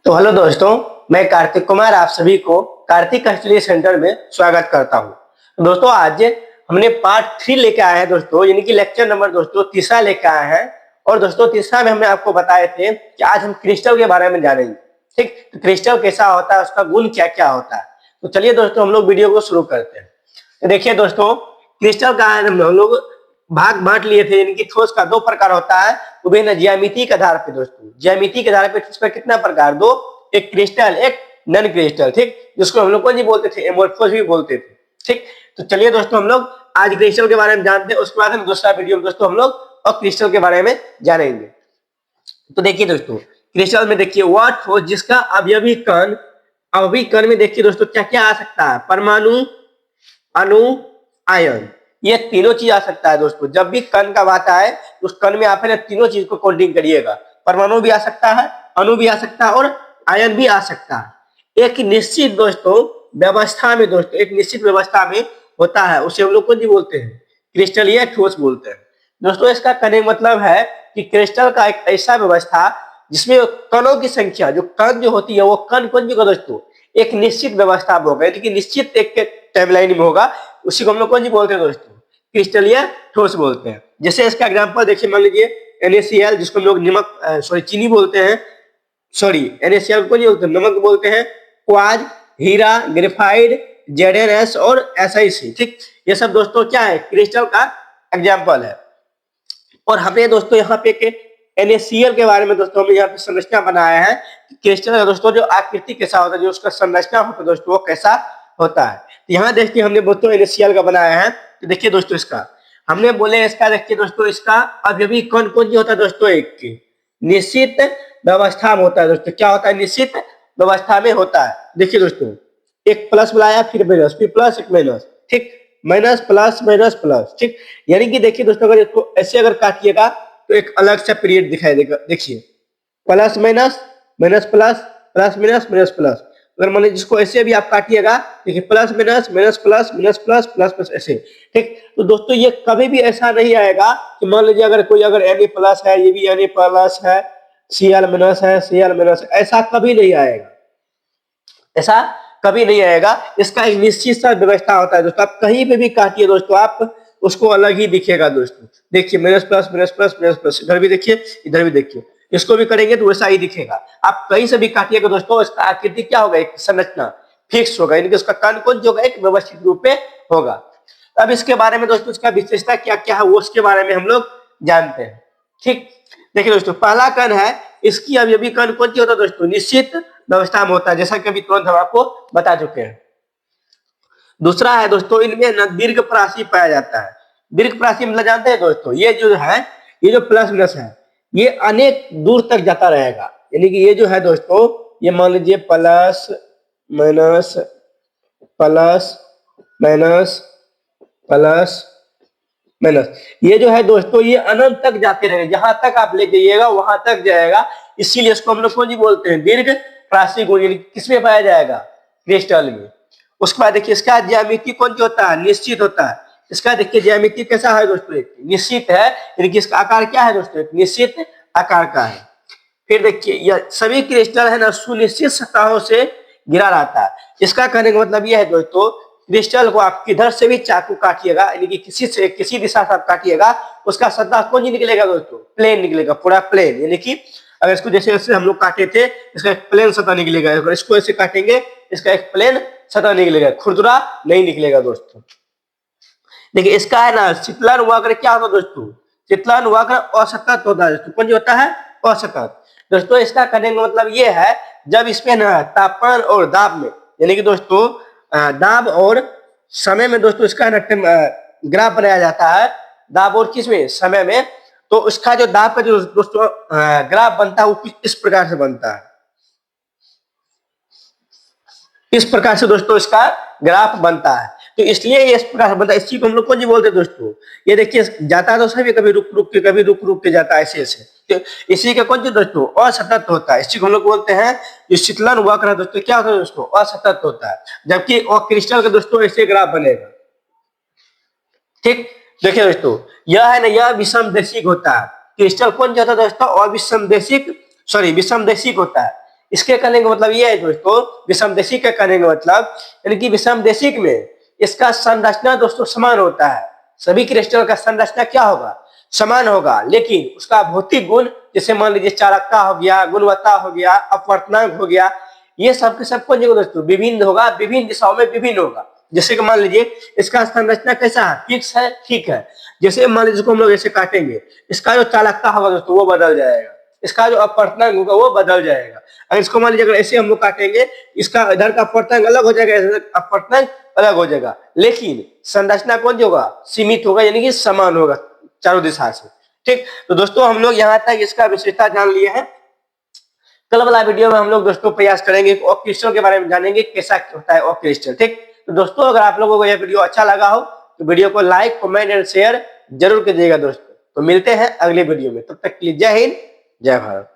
तो हेलो दोस्तों, मैं कार्तिक कुमार आप सभी को कार्तिक स्टडी सेंटर में स्वागत करता हूं। तो दोस्तों आज हमने पार्ट 3 लेके आए हैं दोस्तों, यानी कि लेक्चर नंबर दोस्तों तीसरा लेके आए हैं। और दोस्तों तीसरा में हमने आपको बताए थे कि आज हम क्रिस्टल के बारे में जानेंगे। ठीक, तो क्रिस्टल कैसा होता है, उसका गुण क्या क्या होता है। तो चलिए दोस्तों हम लोग वीडियो को शुरू करते हैं। तो देखिए दोस्तों, क्रिस्टल का हम लोग भाग बांट लिए थे, यानी कि ठोस का दो प्रकार होता है विभिन्न ज्यामिति के आधार पे। दोस्तों ज्यामिति के आधार पे ठोस का कितना प्रकार, दो, एक क्रिस्टल एक नॉन क्रिस्टल। ठीक, जिसको हम लोग को नहीं बोलते थे, एमोर्फोस भी बोलते थे। ठीक, तो चलिए दोस्तों हम लोग आज क्रिस्टल के बारे में जानते हैं, उसके बाद हम दूसरा वीडियो में दोस्तों हम लोग और क्रिस्टल के बारे में जानेंगे। तो देखिए दोस्तों, क्रिस्टल में देखिए वह ठोस जिसका अवयवी कण में देखिए दोस्तों क्या क्या आ सकता है, परमाणु, अणु, आयन, ये तीनों चीज आ सकता है। दोस्तों जब भी कण का बात आए उस कण में आप है ना तीनों चीज को काउंटिंग करिएगा। परमाणु भी आ सकता है, अणु भी आ सकता है और आयन भी आ सकता है। एक निश्चित दोस्तों व्यवस्था में, दोस्तों एक निश्चित व्यवस्था में होता है, उसे हम लोग को जी बोलते हैं क्रिस्टल या ठोस बोलते हैं। दोस्तों इसका कहने का मतलब है कि क्रिस्टल का एक ऐसा व्यवस्था जिसमें कणों की संख्या, जो कण जो होती है वो कण कौन भी दोस्तों एक निश्चित व्यवस्था में होगा, यानी कि निश्चित एक टाइमलाइन में होगा, उसी को हम लोग कौन जी बोलते हैं दोस्तों, क्रिस्टल या ठोस बोलते हैं। जैसे इसका एग्जांपल देखिए, मान लीजिए NaCl जिसको हम लोग नमक चीनी बोलते हैं, NaCl को नहीं बोलते, नमक बोलते हैं, क्वार्ज, हीरा, ग्रेफाइट, ZnS और SiC। ठीक, ये सब दोस्तों क्या है, क्रिस्टल का एग्जाम्पल है। और हमने दोस्तों यहाँ पे NaCl के बारे में दोस्तों हमने यहाँ पे संरचना बनाया है। क्रिस्टल का दोस्तों जो आकृति कैसा होता है, जो उसका संरचना होता है दोस्तों वो कैसा होता है। तो यहाँ देखिए हमने दोस्तों NaCl का बनाया है। तो देखिए दोस्तों इसका हमने बोले, इसका देखिए दोस्तों इसका अवयवी कौन कौन होता है दोस्तों, एक निश्चित व्यवस्था में होता है। दोस्तों क्या होता है, निश्चित व्यवस्था में होता है। देखिए दोस्तों एक प्लस बुलाया, फिर माइनस, फिर प्लस, एक माइनस। ठीक, माइनस प्लस माइनस प्लस। ठीक, यानी कि देखिए दोस्तों अगर इसको ऐसे अगर काटिएगा तो एक अलग सा पीरियड दिखाई देगा। देखिए plus minus, minus plus, plus minus, minus plus. अगर मान लीजिए जिसको ऐसे भी आप काटिएगा, देखिए plus minus, minus plus, minus plus, plus plus, ऐसे। ठीक, तो दोस्तों ये कभी भी ऐसा नहीं आएगा कि मान लीजिए अगर कोई अगर Na प्लस है, ये भी Na प्लस है, Cl माइनस है, Cl माइनस है, ऐसा कभी नहीं आएगा, ऐसा कभी नहीं आएगा। इसका एक निश्चित सा व्यवस्था होता है दोस्तों। आप कहीं पे भी काटिए दोस्तों, आप उसको अलग ही दिखेगा। दोस्तों देखिए minus plus, minus plus, minus plus, इधर भी देखिए, इधर भी देखिए, इसको भी करेंगे तो वैसा ही दिखेगा। आप कहीं से भी काटिएगा दोस्तों, इसका आकृति क्या होगा, एक संरचना फिक्स होगा, यानी कि उसका कण कौन जो होगा एक व्यवस्थित रूप में होगा। अब इसके बारे में दोस्तों इसका विशेषता क्या क्या है वो उसके बारे में हम लोग जानते हैं। ठीक, देखिए दोस्तों पहला कण है, इसकी अवयवी कण कौन सी होता है दोस्तों, निश्चित व्यवस्था में होता है, जैसा कि अभी तुरंत हम आपको बता चुके हैं। दूसरा है दोस्तों, इनमें न दीर्घ प्राशी पाया जाता है। दीर्घ प्राशी मतलब जानते हैं दोस्तों, ये जो है, ये जो प्लस माइनस है ये अनेक दूर तक जाता रहेगा, यानी कि ये जो है दोस्तों, ये मान लीजिए plus minus, plus minus, plus minus, ये जो है दोस्तों ये अनंत तक जाते रहेंगे, जहां तक आप ले जाइएगा वहां तक जाएगा। इसीलिए इसको हम लोग कौन जी बोलते हैं, दीर्घ प्राशी गुण, यानी किसमें पाया जाएगा, क्रिस्टल में। उसके बाद देखिए इसका ज्यामिति कौन सी होता है, निश्चित होता है। इसका देखिए ज्यामिति कैसा है दोस्तों, एक निश्चित है, यानी कि इसका आकार क्या है दोस्तों, एक निश्चित आकार का है। फिर देखिए यह सभी क्रिस्टल है ना सुनिश्चित सतहों से घिरा रहता है। इसका कहने का मतलब यह है दोस्तों, क्रिस्टल को आप किधर से भी चाकू काटिएगा, यानी कि किसी दिशा से आप काटिएगा, उसका सतह कौन सी निकलेगा दोस्तों, प्लेन निकलेगा, पूरा प्लेन। यानी कि अगर इसको जैसे जैसे हम लोग काटे थे, इसका एक प्लेन सतह निकलेगा। अगर इसको ऐसे काटेंगे, इसका एक प्लेन सतह निकलेगा, खुरदुरा नहीं निकलेगा दोस्तों। देखिए इसका है ना शीतलन वक्र क्या होता है दोस्तों, शीतलन वक्र असतत होता है दोस्तों। कौन जो होता है, असतत। दोस्तों इसका कहने का मतलब ये है, जब इसमें ना तापमान और दाब में, यानी कि दोस्तों दाब और समय में दोस्तों इसका ना ग्राफ बनाया जाता है, दाब और किसमें, समय में। तो उसका जो दाब का जो दोस्तों ग्राफ बनता है वो इस प्रकार से बनता है, इस प्रकार से दोस्तों इसका ग्राफ बनता है। तो इसलिए ये इस प्रकार से बनता है, इसी को हम लोग कौन जी बोलते हैं दोस्तों, ये देखिए जाता है तो सभी कभी रुक रुक के, कभी रुक रुक के जाता है, ऐसे ऐसे। तो इसी का कौन सी दोस्तों असतत होता है, इसी को हम लोग बोलते हैं जो शीतलन वक्र है दोस्तों, क्या होता है दोस्तों, असतत होता है। जबकि और क्रिस्टल का दोस्तों ऐसे ग्राफ बनेगा। ठीक, देखिए दोस्तों यह है ना, यह विषमदेशिक होता है। क्रिस्टल कौन जो होता है दोस्तों, अविषमदेशिक, विषमदेशिक होता है। इसके कहने का मतलब ये है दोस्तों, विषमदेशिक का कहने का मतलब यानी कि विषमदेशिक में इसका संरचना दोस्तों समान होता है। सभी क्रिस्टल का संरचना क्या होगा, समान होगा, लेकिन उसका भौतिक गुण जैसे मान लीजिए चालकता हो गया, गुणवत्ता हो गया, अपवर्तनांक हो गया, ये सब के सब कौन दोस्तों विभिन्न होगा, विभिन्न दिशाओं में विभिन्न होगा। जैसे कि मान लीजिए इसका संरचना कैसा है, फिक्स है, ठीक है। जैसे मान लीजिए इसको हम लोग ऐसे काटेंगे, इसका जो चालकता होगा दोस्तों वो बदल जाएगा, इसका जो अपवर्तनांक होगा वो बदल जाएगा। अगर इसको मान लीजिए अगर ऐसे हम लोग काटेंगे, इसका इधर का अपवर्तनांक अलग हो जाएगा, इधर का अपवर्तनांक अलग हो जाएगा, लेकिन संरचना कौन सी होगा, सीमित होगा, यानी कि समान होगा चारों दिशा से। ठीक, तो दोस्तों हम लोग यहाँ तक इसका विशेषता जान लिए हैं। कल वाला वीडियो में हम लोग दोस्तों प्रयास करेंगे क्रिस्टल के बारे में जानेंगे कैसा होता है क्रिस्टल। ठीक, तो दोस्तों अगर आप लोगों को यह वीडियो अच्छा लगा हो तो वीडियो को लाइक, कमेंट एंड शेयर जरूर कीजिएगा दोस्तों। तो मिलते हैं अगले वीडियो में, तब तक के लिए जय हिंद, जय भारत।